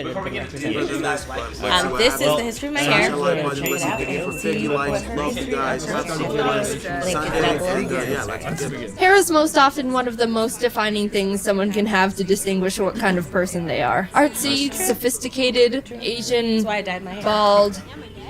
shouldn't bring it up. This is the history of my hair. Hair is most often one of the most defining things someone can have to distinguish what kind of person they are. Artsy, sophisticated, Asian, That's why I dyed my hair. bald.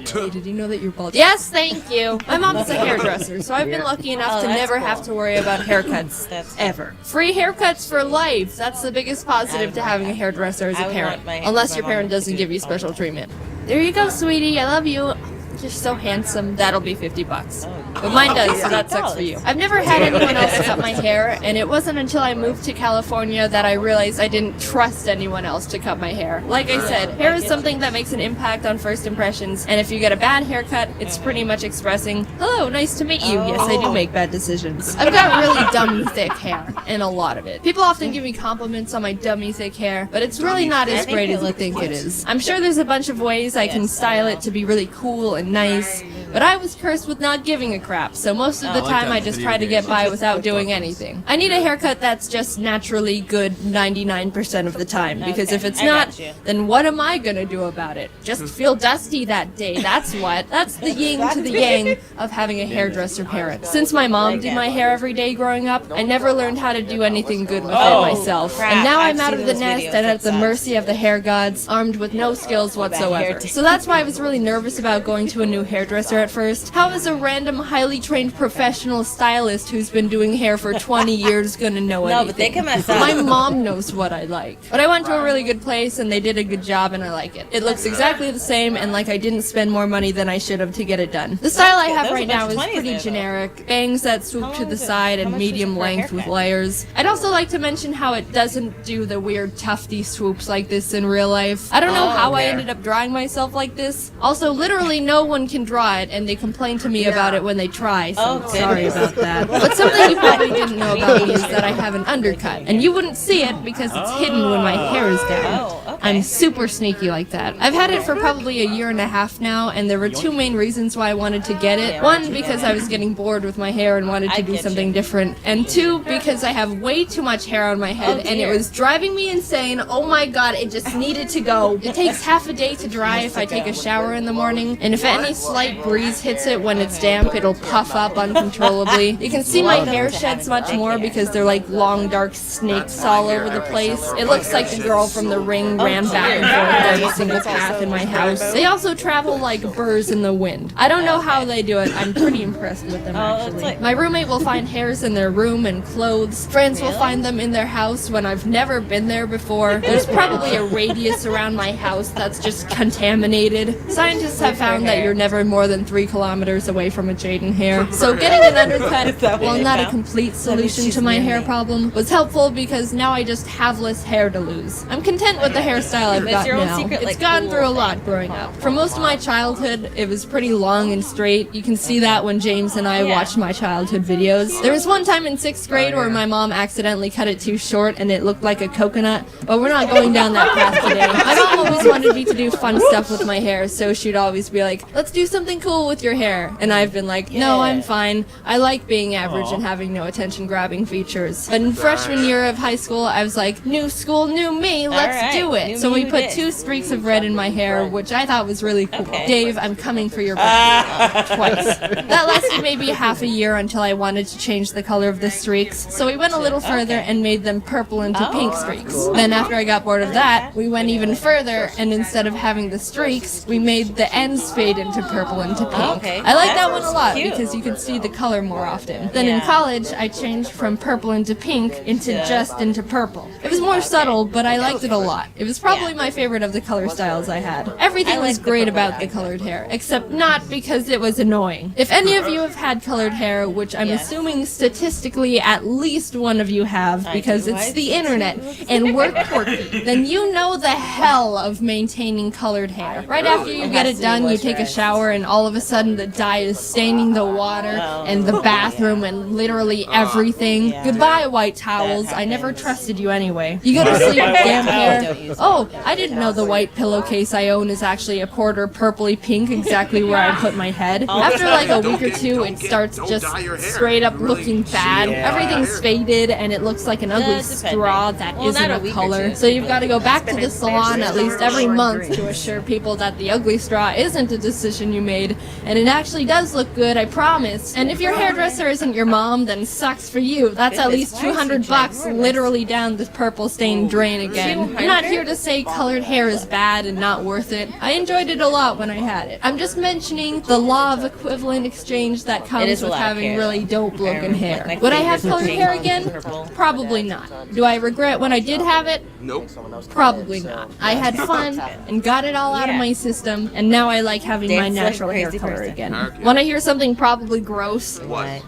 Hey, did you know that you're bald? Yes, thank you. My mom's a hairdresser, so I've been lucky enough to never have to worry about haircuts ever. Free haircuts for life. That's the biggest positive to having a hairdresser as a parent. Unless your parent doesn't give you special treatment. There you go, sweetie. I love you. You're so handsome. That'll be $50. But mine does, so that sucks for you. I've never had anyone else cut my hair, and it wasn't until I moved to California that I realized I didn't trust anyone else to cut my hair. Like I said, hair is something that makes an impact on first impressions, and if you get a bad haircut, it's pretty much expressing, hello, nice to meet you. Yes, I do make bad decisions. I've got really dummy thick hair, and a lot of it. People often give me compliments on my dummy thick hair, but it's really not as great as I think it is. I'm sure there's a bunch of ways I can style it to be really cool and nice, but I was cursed with not giving a crap, so most of the time I just try to get by without doing anything. I need a haircut that's just naturally good 99% of the time, because if it's not, then what am I gonna do about it? Just feel dusty that day, that's what. That's the yin to the yang of having a hairdresser parent. Since my mom did my hair every day growing up, I never learned how to do anything good with it myself. And now I'm out of the nest and at the mercy of the hair gods, armed with no skills whatsoever. So that's why I was really nervous about going to a new hairdresser at first. How is a random highly trained professional stylist who's been doing hair for 20 years gonna know anything? No, but they can mess up. My mom knows what I like. But I went to a really good place and they did a good job and I like it. It looks exactly the same and like I didn't spend more money than I should have to get it done. The style I have right now is pretty generic. Bangs that swoop to the side and medium length with layers. I'd also like to mention how it doesn't do the weird tufty swoops like this in real life. I don't know how I ended up drawing myself like this. Also, literally no one can draw it and they complain to me about it when they try, so sorry about that. But something you probably didn't know about me is that I have an undercut, and you wouldn't see it because it's hidden when my hair is down. I'm super sneaky like that. I've had it for probably a year and a half now, and there were two main reasons why I wanted to get it. One, because I was getting bored with my hair and wanted to do something different, and two, because I have way too much hair on my head, and it was driving me insane. Oh my god, it just needed to go. It takes half a day to dry if I take a shower in the morning, and if any slight breeze hits it when it's damp, it'll puff up uncontrollably. You can see my hair sheds much more because they're like long dark snakes all over the place. It looks like the girl from The Ring ran back and forth every single path in my house. They also travel like birds in the wind. I don't know how they do it. I'm pretty impressed with them actually. My roommate will find hairs in their room and clothes. Friends will find them in their house when I've never been there before. There's probably a radius around my house that's just contaminated. Scientists have found that you're never more than 3 kilometers away from a Jaden hair. So getting an undercut, while not a complete solution to my hair problem, was helpful because now I just have less hair to lose. I'm content with the hairstyle I've got now. It's gone through a lot growing up. For most of my childhood, it was pretty long and straight. You can see that when James and I watched my childhood videos. There was one time in 6th grade where my mom accidentally cut it too short and it looked like a coconut, but we're not going down that path today. My mom always wanted me to do fun stuff with my hair, so she'd always be like, let's do something cool with your hair. And I've been like, no, I'm fine. I like being average and having no attention-grabbing features. But in freshman year of high school, I was like, new school, new me, let's do it. So we put 2 streaks of red in my hair, which I thought was really cool. Dave, I'm coming for your birthday. Twice. That lasted maybe half a year until I wanted to change the color of the streaks. So we went a little further and made them purple into pink streaks. Then after I got bored of that, we went even further, and instead of having the streaks, we made the ends fade into purple into pink. I like that one a lot because you can see the color more often. Then in college, I changed from purple into pink into purple. It was more subtle, but I liked it a lot. It was probably my favorite of the color styles I had. Everything was great about the colored hair, except not because it was annoying. If any of you have had colored hair, which I'm assuming statistically at least one of you have, because it's the internet and we're quirky, then you know the hell of maintaining colored hair. Right after you get it done, you take a shower and all of a sudden the dye is staining the water and the bathroom and literally everything. Goodbye, white towels. I never trusted you anyway. You go to sleep with damp hair. Oh, Oh, I didn't know the white pillowcase I own is actually a quarter purpley pink, exactly where I put my head. After like a week or two, it starts just straight up looking bad. Everything's faded, and it looks like an ugly straw that isn't a color. So you've got to go back to the salon at least every month to assure people that the ugly straw isn't a decision you made, and it actually does look good, I promise. And if your hairdresser isn't your mom, then sucks for you. That's at least $200 literally down the purple stained drain again. I'm not here to say colored hair is bad and not worth it. I enjoyed it a lot when I had it. I'm just mentioning the law of equivalent exchange that comes with having really dope looking hair. Would I have colored hair again? Probably not. Do I regret when I did have it? Nope. Probably not. I had fun and got it all out of my system, and now I like having my natural hair color again. Want to hear something probably gross? What?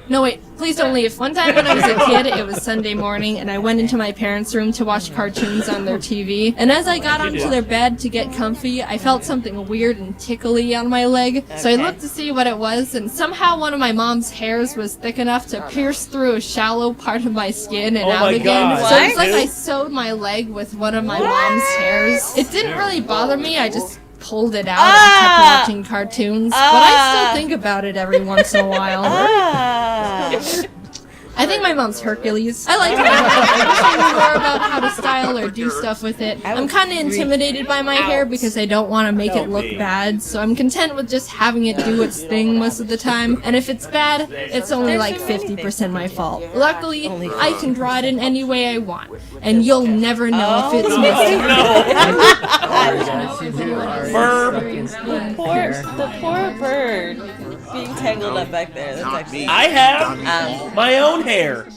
No, wait, please don't leave. One time when I was a kid, it was Sunday morning, and I went into my parents' room to watch cartoons on their TV. And as I got onto their bed to get comfy, I felt something weird and tickly on my leg. So I looked to see what it was, and somehow one of my mom's hairs was thick enough to pierce through a shallow part of my skin and out again. So it was like I sewed my leg with one of my mom's hairs. It didn't really bother me, I just pulled it out and kept watching cartoons, but I still think about it every once in a while. I think my mom's Hercules. I like to know more about how to style or do stuff with it. I'm kind of intimidated by my hair because I don't want to make it look bad, so I'm content with just having it do its thing most of the time. And if it's bad, it's only like 50% my fault. Luckily, I can draw it in any way I want, and you'll never know if it's missing. The poor bird being tangled up back there. That's actually. I have my own hair.